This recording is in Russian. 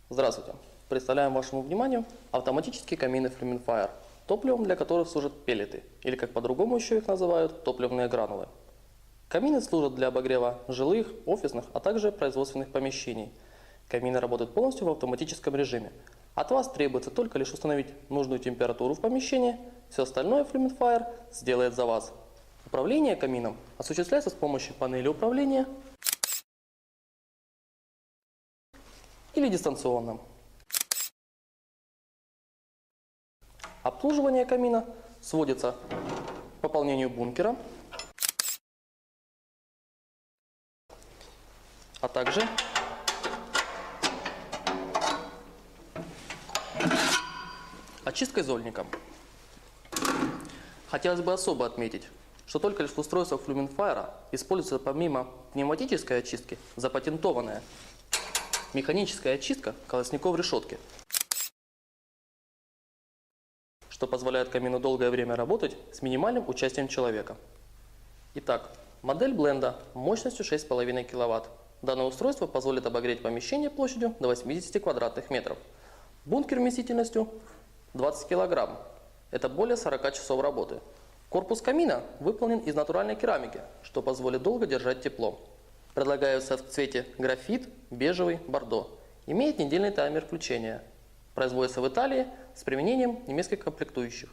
Здравствуйте! Представляем вашему вниманию автоматические камины Flamingfire, топливом для которых служат пеллеты, или как по-другому еще их называют, топливные гранулы. Камины служат для обогрева жилых, офисных, а также производственных помещений. Камины работают полностью в автоматическом режиме. От вас требуется только лишь установить нужную температуру в помещении, все остальное Flamingfire сделает за вас. Управление камином осуществляется с помощью панели управления или дистанционно. Обслуживание камина сводится к пополнению бункера, а также очисткой зольника. Хотелось бы особо отметить, что только лишь в устройствах Flamingfire используется помимо пневматической очистки запатентованная механическая очистка колосников решетки, что позволяет камину долгое время работать с минимальным участием человека. Итак, модель бленда мощностью 6,5 кВт. Данное устройство позволит обогреть помещение площадью до 80 квадратных метров. Бункер вместительностью 20 кг. Это более 40 часов работы. Корпус камина выполнен из натуральной керамики, что позволит долго держать тепло. Предлагается в цвете графит, бежевый, бордо. Имеет недельный таймер включения. Производится в Италии с применением немецких комплектующих.